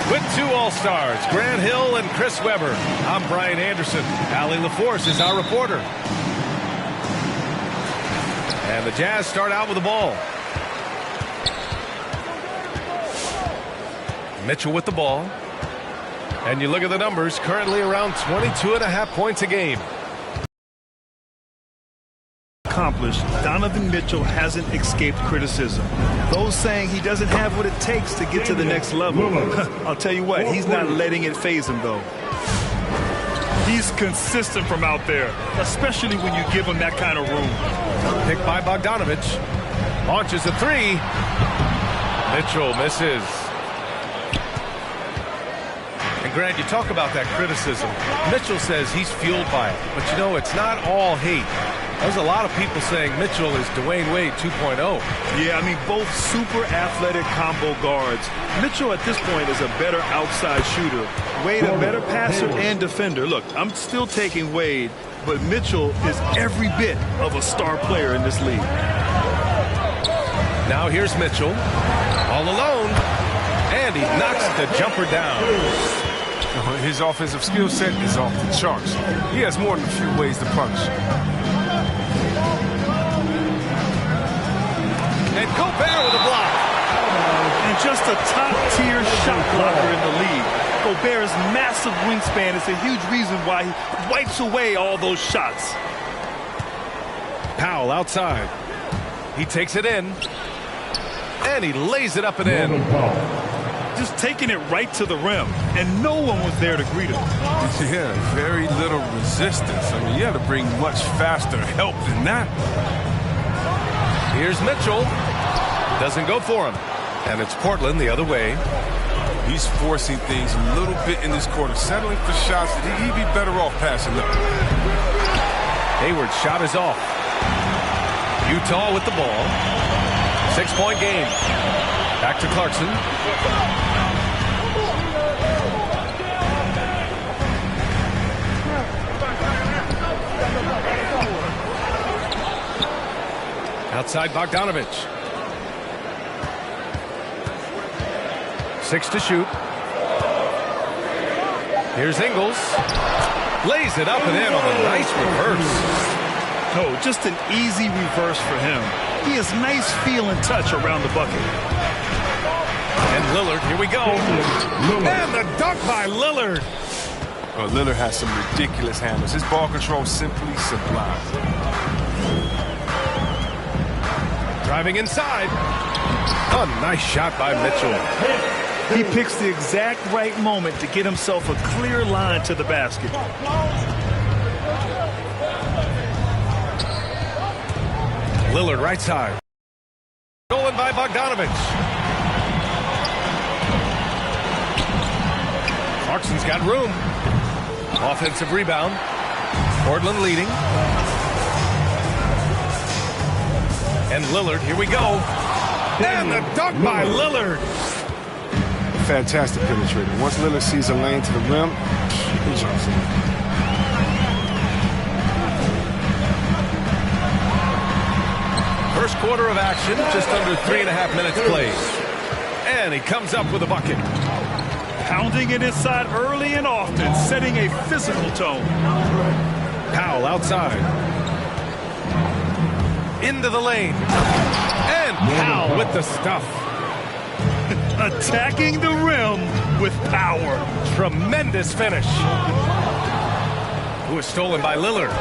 With two All-Stars, Grant Hill and Chris Webber, I'm Brian Anderson. Allie LaForce is our reporter. And the Jazz start out with the ball. Mitchell with the ball. And you look at the numbers, currently around 22.5 points a game. Accomplished, Donovan Mitchell hasn't escaped criticism. Those saying he doesn't have what it takes to get to the next level. I'll tell you what, he's not letting it faze him, though. He's consistent from out there, especially when you give him that kind of room. Picked by Bogdanovich. Launches a three. Mitchell misses. And Grant, you talk about that criticism. Mitchell says he's fueled by it. But you know, it's not all hate. There's a lot of people saying Mitchell is Dwayne Wade 2.0. Yeah, I mean, both super athletic combo guards. Mitchell at this point is a better outside shooter. Wade a better passer and defender. Look, I'm still taking Wade, but Mitchell is every bit of a star player in this league. Now here's Mitchell, all alone, and he knocks the jumper down. His offensive skill set is off the charts. He has more than a few ways to punish. And Gobert with a block. And just a top-tier shot blocker in the league. Gobert's massive wingspan is a huge reason why he wipes away all those shots. Powell outside. He takes it in. And he lays it up and in. Just taking it right to the rim. And no one was there to greet him. Yeah, very little resistance. I mean, you have to bring much faster help than that. Here's Mitchell. Doesn't go for him. And it's Portland the other way. He's forcing things a little bit in this quarter, settling for shots that he'd be better off passing up. Hayward's shot is off. Utah with the ball. 6-point game. Back to Clarkson. Outside Bogdanovich. 6 to shoot. Here's Ingles. Lays it up and in on a nice reverse. No, just an easy reverse for him. He has nice feel and touch around the bucket. And Lillard, here we go. And the dunk by Lillard. Well, Lillard has some ridiculous handles. His ball control simply sublime. Driving inside. A nice shot by Mitchell. He picks the exact right moment to get himself a clear line to the basket. Lillard right side. Stolen by Bogdanovich. Clarkson's got room. Offensive rebound. Portland leading. And Lillard, here we go. And the dunk by Lillard. Fantastic penetrator. Once Lillard sees a lane to the rim, he jumps in. First quarter of action, just under 3.5 minutes played. And he comes up with a bucket. Pounding it inside early and often, setting a physical tone. Powell outside. Into the lane. And Powell with the stuff. Attacking the rim with power. Tremendous finish. It was stolen by Lillard.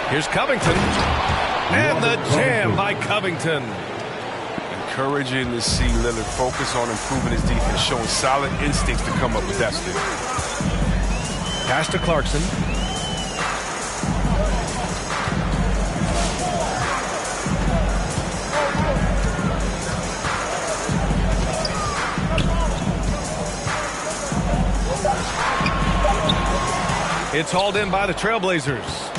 Here's Covington. And the jam by Covington. Encouraging to see Lillard focus on improving his defense, showing solid instincts to come up with that steal. Pass to Clarkson. It's hauled in by the Trailblazers.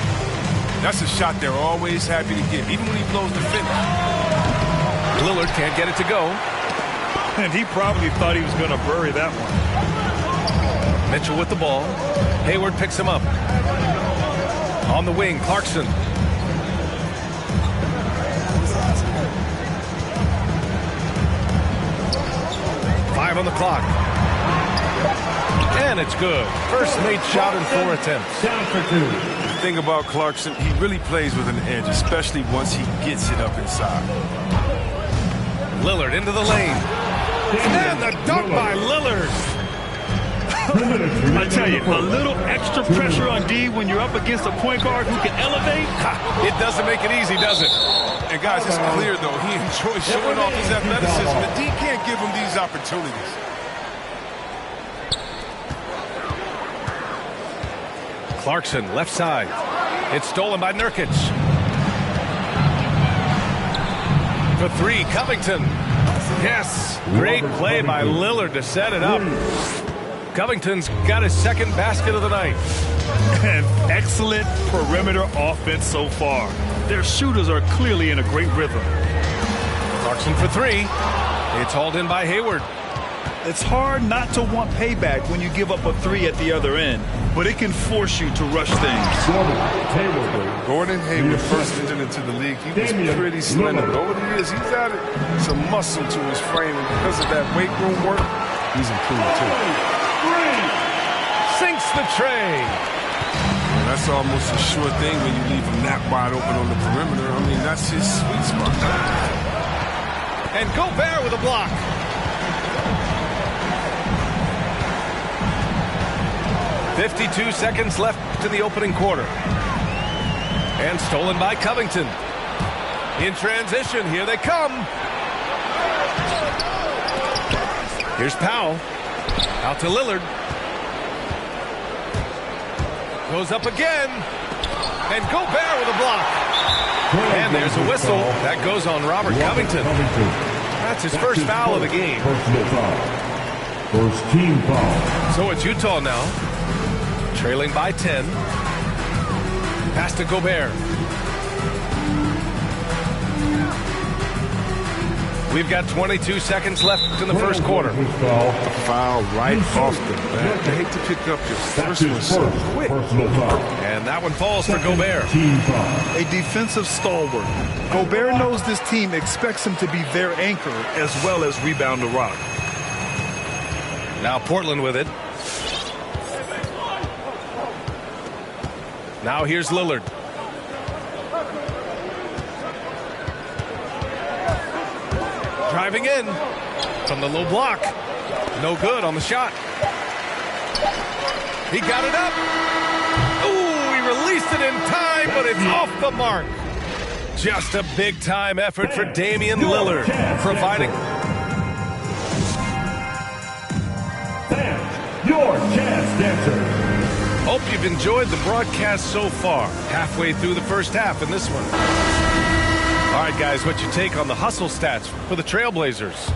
That's a shot they're always happy to get, even when he blows the finish. Lillard can't get it to go. And he probably thought he was going to bury that one. Mitchell with the ball. Hayward picks him up. On the wing, Clarkson. Five on the clock. And it's good. First made shot in 4 attempts. Down for 2. The thing about Clarkson, he really plays with an edge, especially once he gets it up inside. Lillard into the lane. And the dunk by Lillard. I tell you, a little extra pressure on D when you're up against a point guard who can elevate. It doesn't make it easy, does it? And guys, it's clear, though, he enjoys showing off his athleticism, and D can't give him these opportunities. Clarkson, left side. It's stolen by Nurkic. For 3, Covington. Yes, great play by Lillard to set it up. Covington's got his second basket of the night. And excellent perimeter offense so far. Their shooters are clearly in a great rhythm. Clarkson for 3. It's hauled in by Hayward. It's hard not to want payback when you give up a 3 at the other end, but it can force you to rush things. Gordon Hayward first entered into the league. He was pretty slender. But over the years, he's added some muscle to his frame, and because of that weight room work, he's improved too. Sinks the tray. And that's almost a sure thing when you leave him that wide open on the perimeter. I mean, that's his sweet spot. And Gobert with a block. .52 seconds left in the opening quarter. And stolen by Covington. In transition, here they come. Here's Powell. Out to Lillard. Goes up again. And Gobert with a block. And there's a whistle. That goes on Robert Covington. That's his first foul of the game. First team foul. So it's Utah now. Trailing by 10. Pass to Gobert. We've got 22 seconds left in the first quarter. A foul right off the bat. I hate to pick up your first one so quick. And that one falls for Gobert. A defensive stalwart. Gobert knows this team expects him to be their anchor as well as rebound the rock. Now Portland with it. Now here's Lillard. Driving in from the low block. No good on the shot. He got it up. Ooh, he released it in time, but it's off the mark. Just a big-time effort for Damian Lillard, providing... Your chance dancer. Hope you've enjoyed the broadcast so far. Halfway through the first half in this one. All right, guys, what's your take on the hustle stats for the Trailblazers?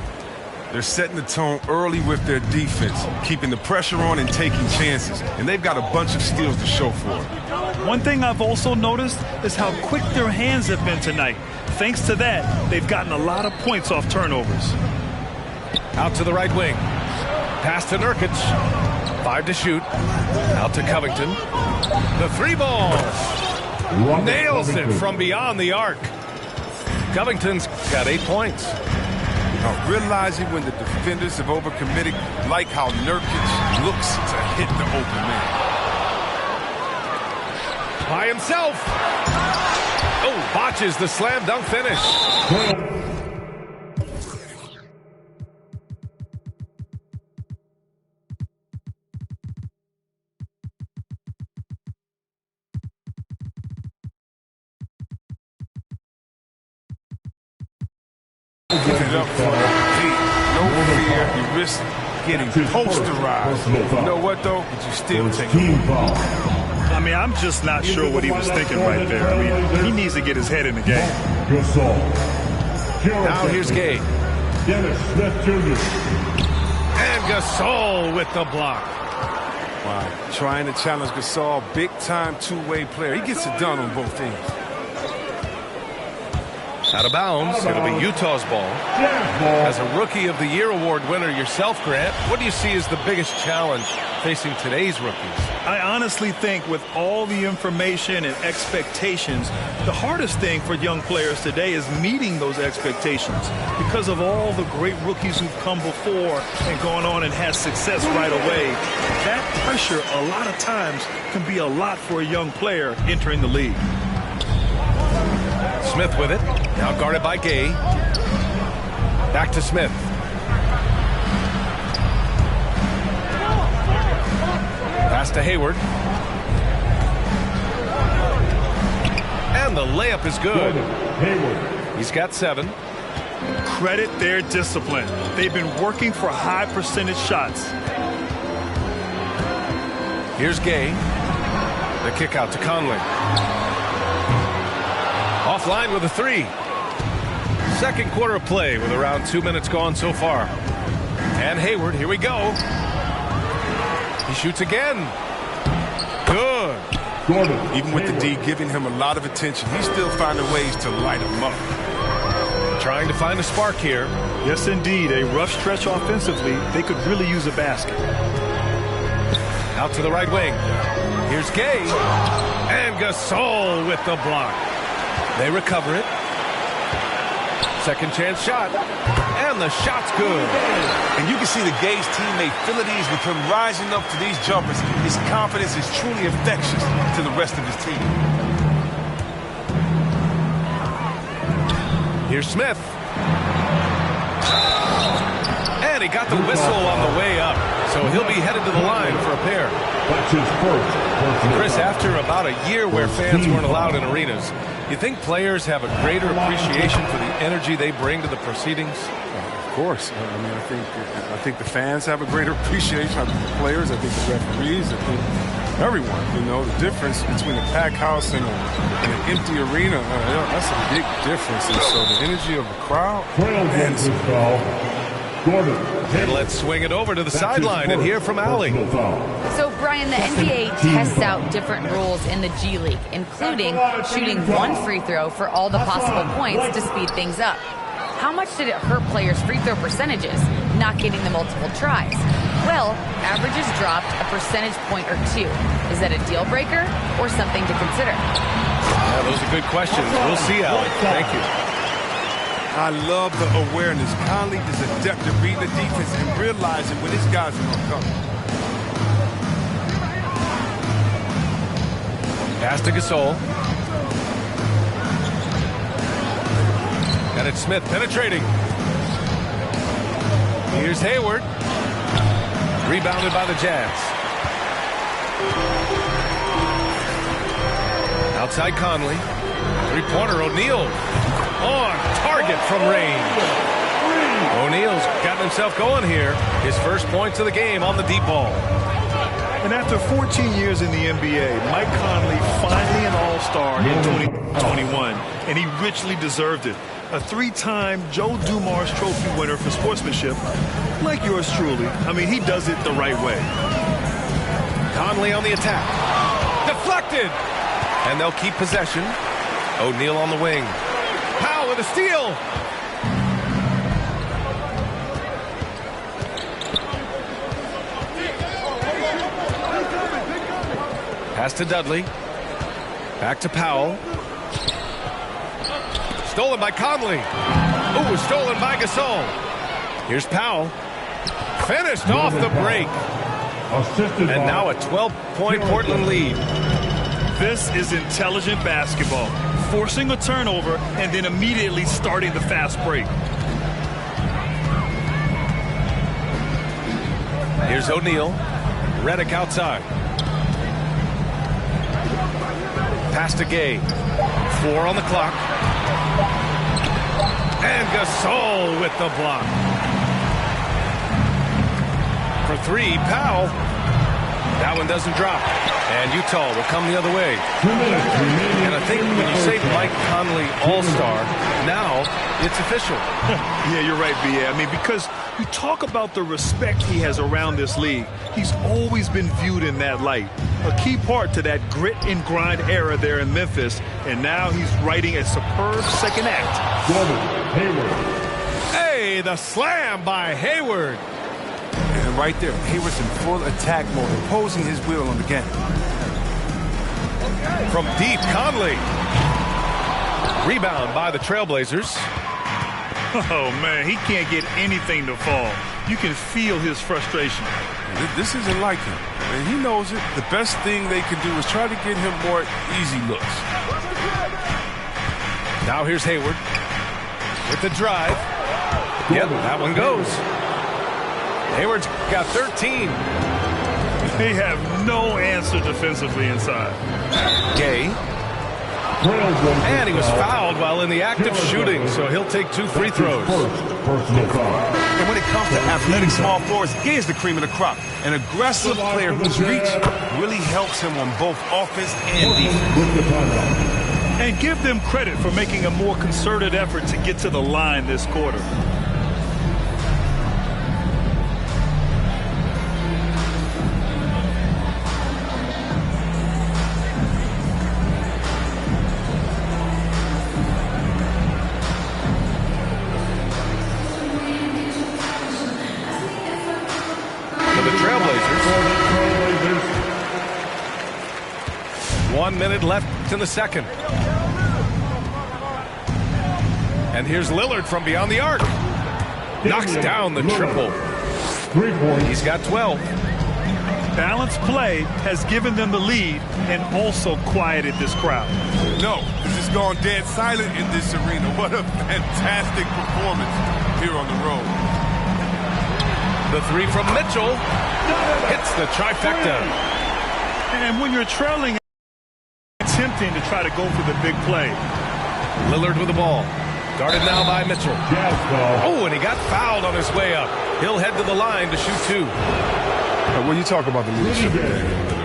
They're setting the tone early with their defense, keeping the pressure on and taking chances. And they've got a bunch of steals to show for it. One thing I've also noticed is how quick their hands have been tonight. Thanks to that, they've gotten a lot of points off turnovers. Out to the right wing. Pass to Nurkic. 5 to shoot. Out to Covington. The 3 ball. Nails it from beyond the arc. Covington's got 8 points. Realizing when the defenders have overcommitted, like how Nurkic looks to hit the open man. By himself. Oh, botches the slam dunk finish. Up for no fear, you risk getting posterized. You know what though? But you still take it. I mean, I'm just not sure what he was thinking right there. I mean, he needs to get his head in the game. Now here's Gay. Dennis Smith Jr. And Gasol with the block. Wow. Trying to challenge Gasol, big-time two-way player. He gets it done on both ends. Out of bounds. It'll be Utah's ball. As a Rookie of the Year award winner yourself, Grant, what do you see as the biggest challenge facing today's rookies? I honestly think with all the information and expectations, the hardest thing for young players today is meeting those expectations because of all the great rookies who've come before and gone on and had success right away. That pressure a lot of times can be a lot for a young player entering the league. Smith with it. Now guarded by Gay. Back to Smith. Pass to Hayward. And the layup is good. He's got 7. Credit their discipline. They've been working for high percentage shots. Here's Gay. The kick out to Conley. Offline with a 3. Second quarter of play with around 2 minutes gone so far. And Hayward, here we go. He shoots again. Good. Even with the D giving him a lot of attention, he's still finding ways to light him up. Trying to find a spark here. Yes, indeed. A rough stretch offensively. They could really use a basket. Out to the right wing. Here's Gay. And Gasol with the block. They recover it. Second chance shot. And the shot's good. And you can see the Gay's teammate feel at ease with him rising up to these jumpers. His confidence is truly infectious to the rest of his team. Here's Smith. And he got the whistle on the way up. So he'll be headed to the line for a pair. That's his first. Chris, after about a year where fans weren't allowed in arenas, you think players have a greater appreciation for the energy they bring to the proceedings? Of course. I mean, I think the fans have a greater appreciation. I think the players, I think the referees, I think everyone. You know, the difference between a packed house and an empty arena, that's a big difference. And so the energy of the crowd. And let's swing it over to the sideline and hear from Allie. So, Brian, the NBA tests out different rules in the G League, including shooting 1 free throw for all the possible points to speed things up. How much did it hurt players' free throw percentages, not getting the multiple tries? Well, averages dropped a percentage point or 2. Is that a deal breaker or something to consider? Yeah, those are good questions. We'll see, Allie. Thank you. I love the awareness. Conley is adept at reading the defense and realizing when his guys are going to come. Pass to Gasol. And it's Smith penetrating. Here's Hayward. Rebounded by the Jazz. Outside Conley. Three-pointer O'Neal. On target from range. O'Neal's gotten himself going here. His first points of the game on the deep ball. And after 14 years in the NBA, Mike Conley finally an all-star in 2021, and he richly deserved it. A 3-time Joe Dumars Trophy winner for sportsmanship, like yours truly. I mean, he does it the right way. Conley on the attack. Deflected. And they'll keep possession. O'Neal on the wing. Powell with a steal. Pass to Dudley. Back to Powell. Stolen by Conley. Ooh, stolen by Gasol. Here's Powell. Finished off the break. And now a 12-point Portland lead. This is intelligent basketball. Forcing a turnover and then immediately starting the fast break. Here's O'Neal. Redick outside. Pass to Gay. 4 on the clock. And Gasol with the block. For 3, Powell. That one doesn't drop. And Utah will come the other way. And I think when you say Mike Conley All-Star, now it's official. Yeah, you're right, B.A. I mean, because you talk about the respect he has around this league. He's always been viewed in that light. A key part to that grit and grind era there in Memphis. And now he's writing a superb second act. Hey, the slam by Hayward. And right there, Hayward's in full attack mode, imposing his will on the game. From deep, Conley. Rebound by the Trailblazers. Oh, man, he can't get anything to fall. You can feel his frustration. This isn't like him. And he knows it. The best thing they can do is try to get him more easy looks. Now here's Hayward with the drive. Yep, that one goes. Hayward's got 13. They have no answer defensively inside. Gay. And he was fouled while in the act of shooting, so he'll take 2 free throws. And when it comes to athletic small forwards, Gay is the cream of the crop. An aggressive player whose reach really helps him on both offense and defense. And give them credit for making a more concerted effort to get to the line this quarter. For the Trailblazers. 1 minute left in the second. And here's Lillard from beyond the arc. Knocks down the triple. He's got 12. Balanced play has given them the lead and also quieted this crowd. No, this has gone dead silent in this arena. What a fantastic performance here on the road. The 3 from Mitchell hits the trifecta. And when you're trailing, it's tempting to try to go for the big play. Lillard with the ball. Guarded now by Mitchell. Oh, and he got fouled on his way up. He'll head to the line to shoot 2. When you talk about the leadership,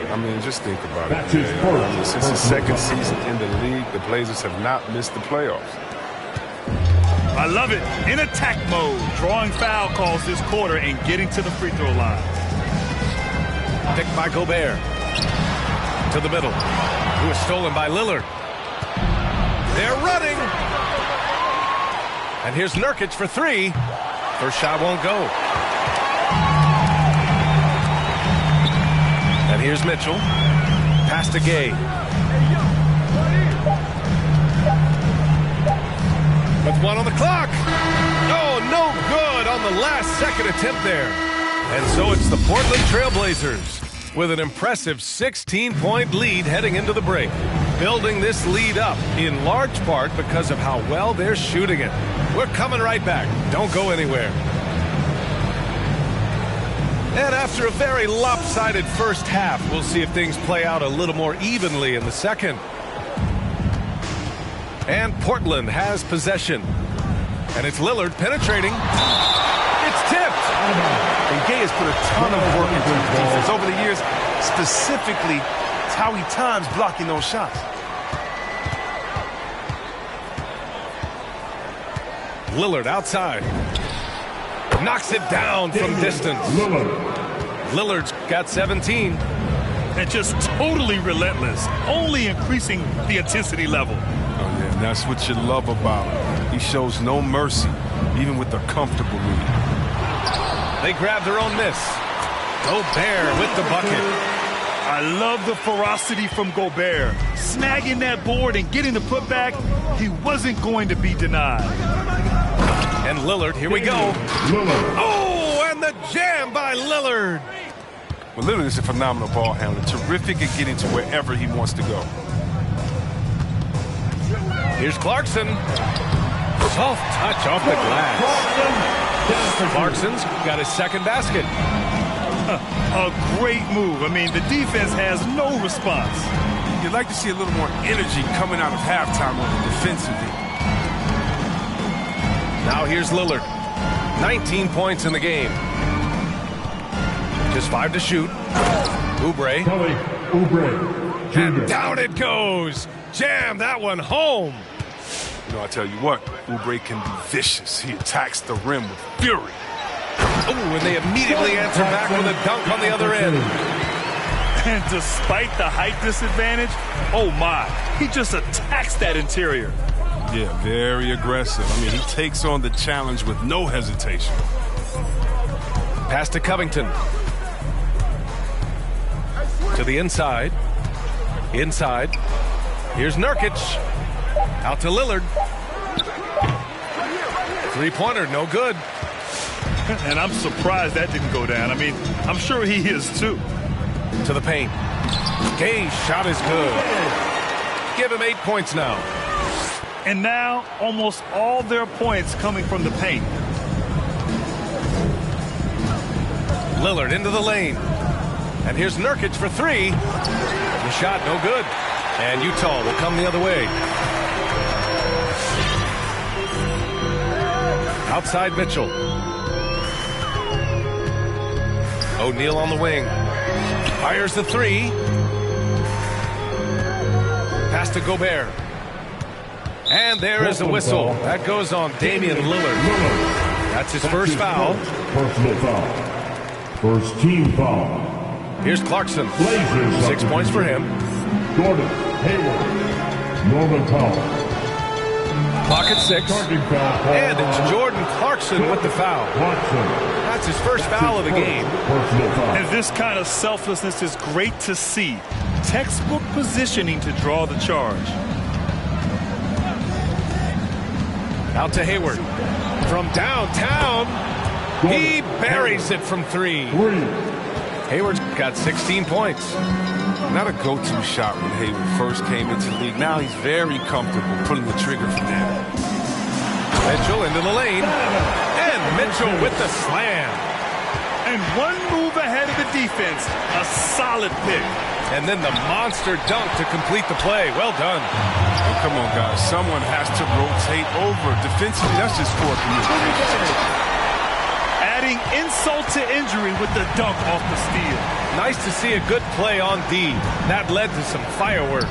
I mean, just think about it. I mean, since his second season in the league, the Blazers have not missed the playoffs. I love it. In attack mode, drawing foul calls this quarter and getting to the free throw line. Picked by Gobert. To the middle. It was stolen by Lillard. They're running. And here's Nurkic for 3. First shot won't go. And here's Mitchell. Pass to Gay. With 1 on the clock. Oh, no good on the last second attempt there. And so it's the Portland Trailblazers with an impressive 16-point lead heading into the break. Building this lead up in large part because of how well they're shooting it. We're coming right back. Don't go anywhere. And after a very lopsided first half, we'll see if things play out a little more evenly in the second. And Portland has possession. And it's Lillard penetrating. It's tipped. And Gay has put a ton of work into his defense over the years. Specifically, it's how he times blocking those shots. Lillard outside. Knocks it down from distance. Lillard's got 17. And just totally relentless, only increasing the intensity level. Oh, yeah, and that's what you love about him. He shows no mercy, even with a comfortable lead. They grab their own miss. Gobert with the bucket. I love the ferocity from Gobert. Snagging that board and getting the putback, he wasn't going to be denied. And Lillard, here we go. Lillard. Oh, and the jam by Lillard. Well, Lillard is a phenomenal ball handler, terrific at getting to wherever he wants to go. Here's Clarkson. Soft touch off the glass. Clarkson's got his second basket. A great move. I mean, the defense has no response. You'd like to see a little more energy coming out of halftime on the defensive end. Now here's Lillard. 19 points in the game. Just 5 to shoot. Oubre. Kelly Oubre. Jr. And down it goes. Jam that one home. You know, I tell you what, Oubre can be vicious. He attacks the rim with fury. Oh, and they immediately answer back with a dunk on the other end. And despite the height disadvantage, oh my, he just attacks that interior. Yeah, very aggressive. I mean, he takes on the challenge with no hesitation. Pass to Covington. To the inside. Inside. Here's Nurkic. Out to Lillard. Three-pointer, no good. And I'm surprised that didn't go down. I mean, I'm sure he is too. To the paint. Gay's shot is good. Give him 8 points now. And now, almost all their points coming from the paint. Lillard into the lane. And here's Nurkic for 3. The shot no good. And Utah will come the other way. Outside Mitchell. O'Neal on the wing. Fires the 3. Pass to Gobert. And there is the whistle. That goes on Damian Lillard. That's his first foul. Personal foul. First team foul. Here's Clarkson. Blazers. 6 points for him. Gordon Hayward. Norman Powell. Clock at 6. Charging foul. And it's Jordan Clarkson with the foul. Clarkson. That's his first foul of the game. Personal foul. And this kind of selflessness is great to see. Textbook positioning to draw the charge. Out to Hayward. From downtown, he buries it from 3. Hayward's got 16 points. Not a go-to shot when Hayward first came into the league. Now he's very comfortable pulling the trigger from there. Mitchell into the lane. And Mitchell with the slam. And one move ahead of the defense. A solid pick. And then the monster dunk to complete the play. Well done. Oh, come on, guys. Someone has to rotate over. Defensively, that's just poor communication. Adding insult to injury with the dunk off the steal. Nice to see a good play on D. That led to some fireworks.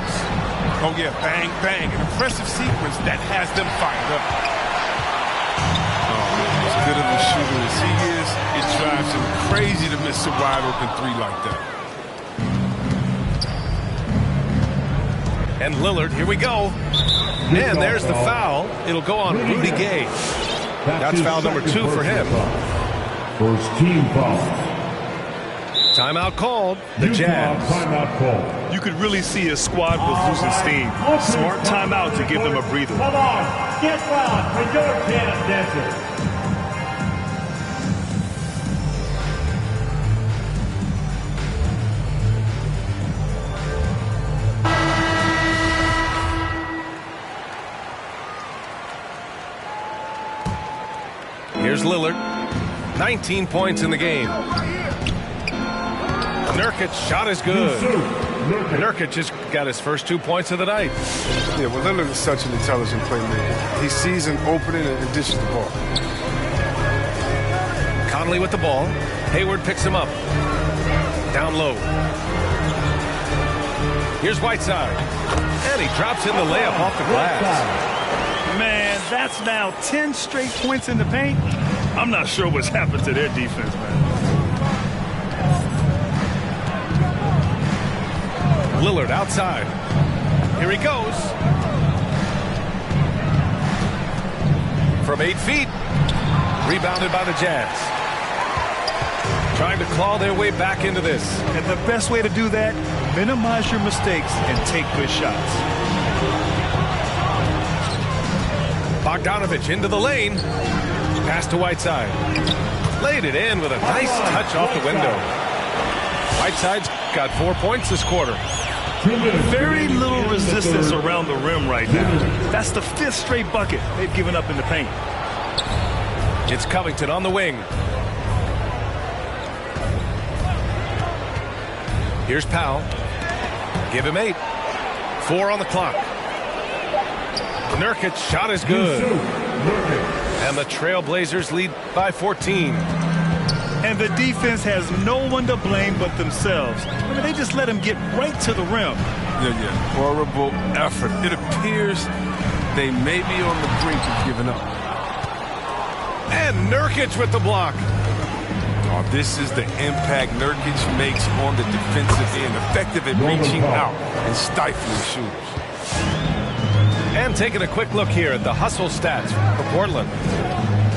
Oh, yeah, bang, bang. An impressive sequence that has them fired up. Oh, man, as good of a shooter as he is, it drives him crazy to miss a wide-open 3 like that. And Lillard, here we go. And there's the foul. It'll go on Rudy Gay. That's foul number 2 for him. First team foul. Timeout called. The Jazz. Timeout called. You could really see his squad was losing steam. Smart timeout to give them a breather. Come on, get wild for your jazz dancers. Here's Lillard. 19 points in the game. Nurkic shot is good. Nurkic just got his first 2 points of the night. Yeah, well, Lillard is such an intelligent playmaker. He sees an opening and dishes the ball. Conley with the ball. Hayward picks him up. Down low. Here's Whiteside. And he drops in the layup off the glass. Man, that's now 10 straight points in the paint. I'm not sure what's happened to their defense, man. Lillard outside. Here he goes. From 8 feet. Rebounded by the Jazz. Trying to claw their way back into this. And the best way to do that, minimize your mistakes and take good shots. Bogdanovich into the lane. Pass to Whiteside. Laid it in with a nice touch off the window. Whiteside's got 4 points this quarter. Very little resistance around the rim right now. That's the 5th straight bucket they've given up in the paint. It's Covington on the wing. Here's Powell. Give him 8. 4 on the clock. Nurkic shot is good. And the Trailblazers lead by 14. And the defense has no one to blame but themselves. I mean, they just let him get right to the rim. Yeah. Horrible effort. It appears they may be on the brink of giving up. And Nurkic with the block. Oh, this is the impact Nurkic makes on the defensive end. Effective at reaching out and stifling shooters. And taking a quick look here at the hustle stats for Portland.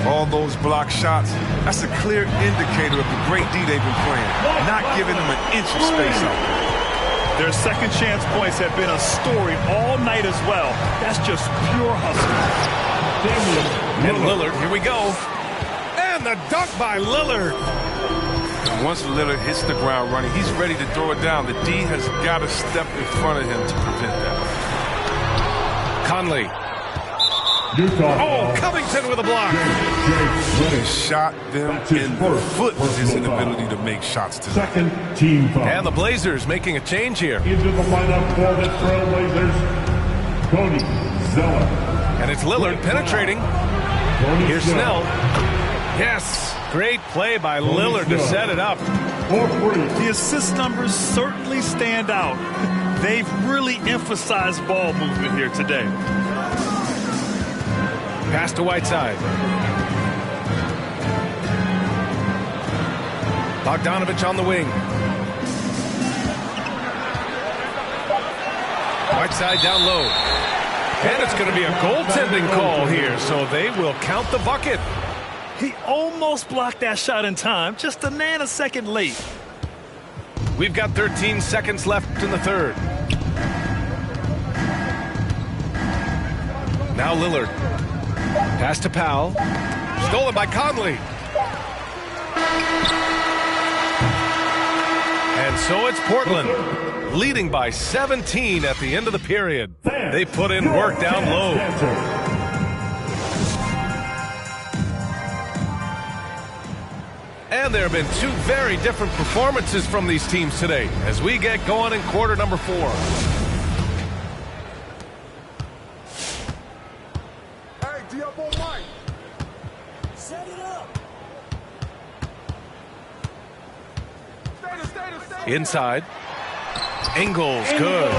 All those block shots, that's a clear indicator of the great D they've been playing. Not giving them an inch of space out there. Their second chance points have been a story all night as well. That's just pure hustle. And Lillard, here we go. And the dunk by Lillard. Once Lillard hits the ground running, he's ready to throw it down. The D has got to step in front of him to prevent that. Conley. Oh, Covington with a block. He shot them in the foot with his inability to make shots tonight. Second team foul. And the Blazers making a change here. Into the lineup for the Trailblazers, Cody Zeller. And it's Lillard penetrating. Here's Snell. Yes, great play by Lillard to set it up. The assist numbers certainly stand out. They've really emphasized ball movement here today. Pass to Whiteside. Bogdanovich on the wing. Whiteside down low. And it's going to be a goaltending call here, so they will count the bucket. He almost blocked that shot in time, just a nanosecond late. We've got 13 seconds left in the third. Now Lillard. Pass to Powell. Stolen by Conley. And so it's Portland, leading by 17 at the end of the period. They put in work down low. And there have been 2 very different performances from these teams today as we get going in quarter number 4. Inside. Ingles, good.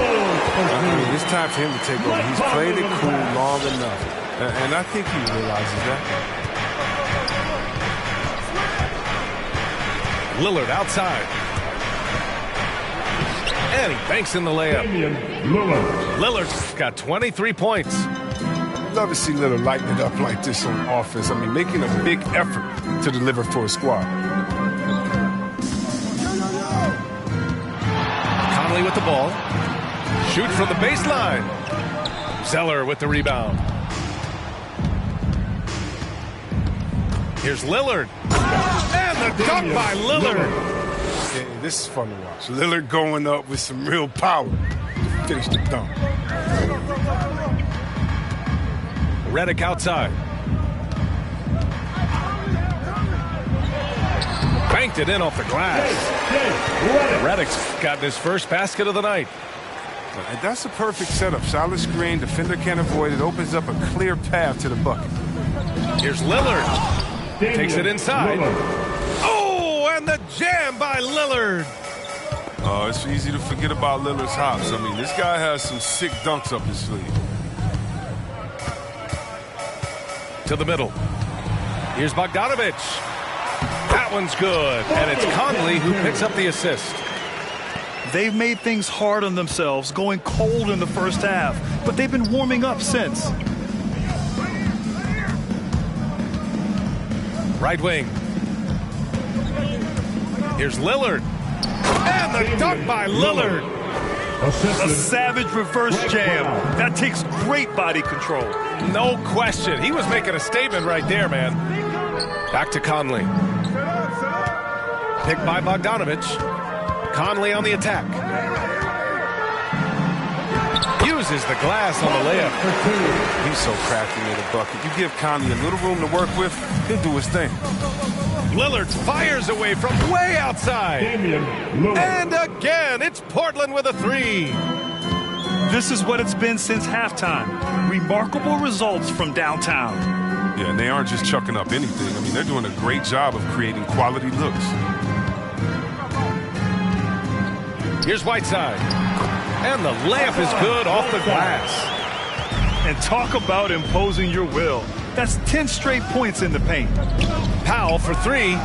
It's time for him to take over. He's played it cool long enough. And I think he realizes that. Lillard outside. And he banks in the layup. Lillard's got 23 points. Love to see Lillard lighten it up like this on offense. I mean, making a big effort to deliver for his squad. Conley with the ball. Shoot from the baseline. Zeller with the rebound. Here's Lillard. And the dunk by Lillard. Yeah, this is fun to watch. Lillard going up with some real power to finish the dunk. Redick outside. Banked it in off the glass. Redick's gotten his first basket of the night. And that's a perfect setup. Solid screen, defender can't avoid it. Opens up a clear path to the bucket. Here's Lillard. Takes it inside. Oh, and the jam by Lillard. Oh, it's easy to forget about Lillard's hops. I mean, this guy has some sick dunks up his sleeve. To the middle. Here's Bogdanovich. That one's good. And it's Conley who picks up the assist. They've made things hard on themselves, going cold in the first half, but they've been warming up since. Right wing. Here's Lillard. And the dunk by Lillard. A savage reverse jam. That takes great body control. No question. He was making a statement right there, man. Back to Conley. Picked by Bogdanovich. Conley on the attack. Uses the glass on the layup. He's so crafty near the bucket. You give Conley a little room to work with, he'll do his thing. Lillard fires away from way outside. And again, it's Portland with a three. This is what it's been since halftime. Remarkable results from downtown. Yeah, and they aren't just chucking up anything. I mean, they're doing a great job of creating quality looks. Here's Whiteside. And the layup is good off the glass. And talk about imposing your will. That's 10 straight points in the paint. Powell for three.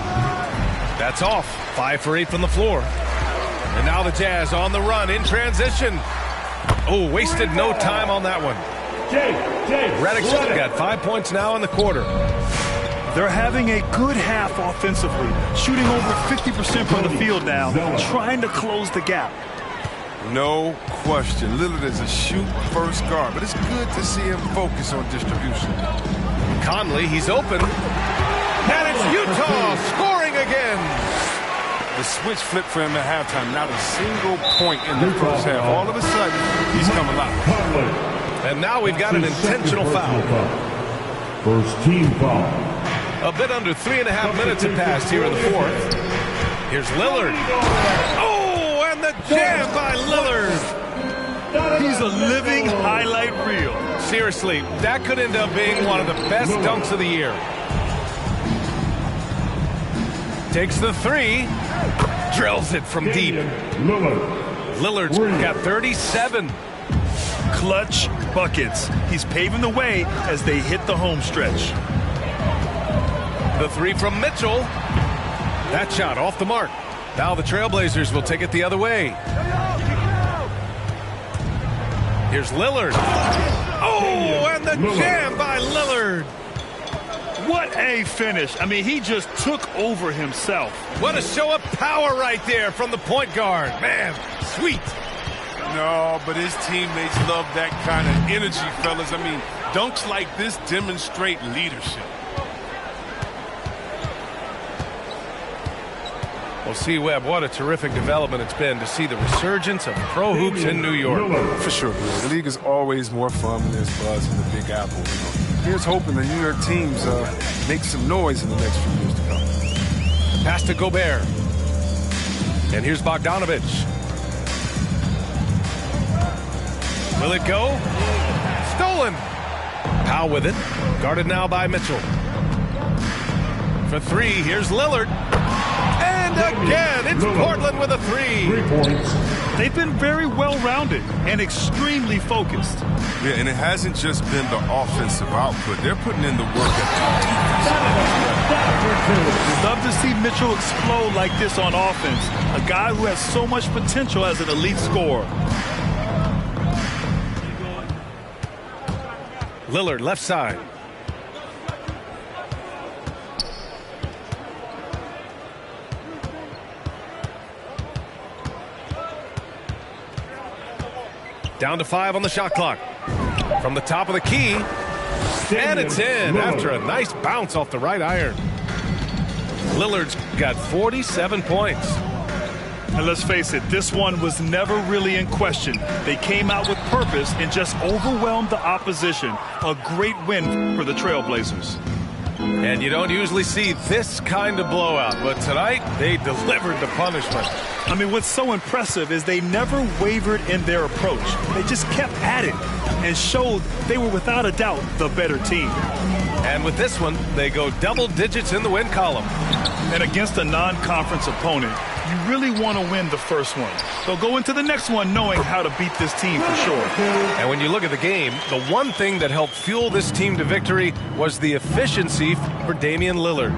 That's off. 5 for 8 from the floor. And now the Jazz on the run in transition. Oh, wasted no time on that one. Radek's got 5 points now in the quarter. They're having a good half offensively, shooting over 50% from the field now, trying to close the gap. No question. Lillard is a shoot-first guard, but it's good to see him focus on distribution. Conley, he's open. And it's Utah scoring again. The switch flipped for him at halftime. Not a single point in the first half. All of a sudden, he's come alive. And now we've got an intentional foul. First team foul. A bit under 3.5 minutes have passed here in the fourth. Here's Lillard. Oh, and the jam by Lillard. He's a living highlight reel. Seriously, that could end up being one of the best dunks of the year. Takes the three. Drills it from deep. Lillard's got 37. Clutch buckets. He's paving the way as they hit the home stretch. The three from Mitchell. That shot off the mark. Now the Trailblazers will take it the other way. Here's Lillard. Oh, and the jam by Lillard. What a finish. I mean, he just took over himself. What a show of power right there from the point guard. Man, sweet. No, but his teammates love that kind of energy, fellas. I mean, dunks like this demonstrate leadership. Well, C-Webb, what a terrific development it's been to see the resurgence of pro hoops in New York. For sure, Bill. The league is always more fun when there's buzz in the Big Apple. Here's hoping the New York teams make some noise in the next few years to come. Pass to Gobert. And here's Bogdanovich. Will it go? Stolen. Powell with it. Guarded now by Mitchell. For three, here's Lillard. And again, it's Portland with a three. 3 points. They've been very well-rounded and extremely focused. Yeah, and it hasn't just been the offensive output. They're putting in the work at the defense. Love to see Mitchell explode like this on offense. A guy who has so much potential as an elite scorer. Lillard, left side. Down to 5 on the shot clock. From the top of the key. And it's in after a nice bounce off the right iron. Lillard's got 47 points. And let's face it, this one was never really in question. They came out with purpose and just overwhelmed the opposition. A great win for the Trailblazers. And you don't usually see this kind of blowout, but tonight they delivered the punishment. I mean, what's so impressive is they never wavered in their approach. They just kept at it and showed they were without a doubt the better team. And with this one, they go double digits in the win column. And against a non-conference opponent, you really want to win the first one. They'll go into the next one knowing how to beat this team for sure. And when you look at the game, the one thing that helped fuel this team to victory was the efficiency for Damian Lillard.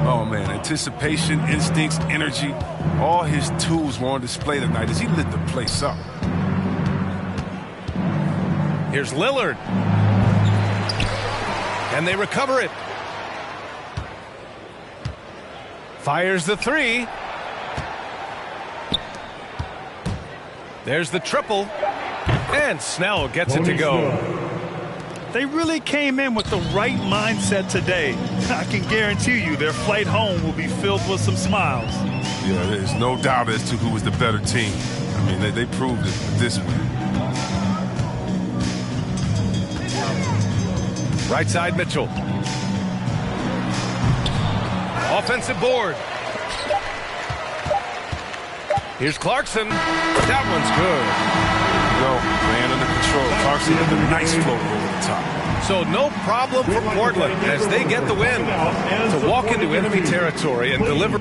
Oh, man, anticipation, instincts, energy, all his tools were on display tonight as he lit the place up. Here's Lillard. And they recover it. Fires the three. There's the triple. And Snell gets it to go. They really came in with the right mindset today. I can guarantee you their flight home will be filled with some smiles. Yeah, there's no doubt as to who was the better team. I mean, they proved it with this one. Right side, Mitchell. Offensive board. Here's Clarkson. That one's good. Go, man under control. Clarkson with a nice float over the top. So no problem for Portland as they get the win to walk into enemy territory and deliver.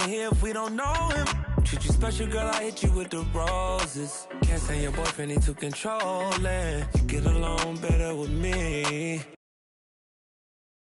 Here if we don't know him. Treat you special, girl, I hit you with the roses. Can't say your boyfriend, he too controlling. You get along better with me.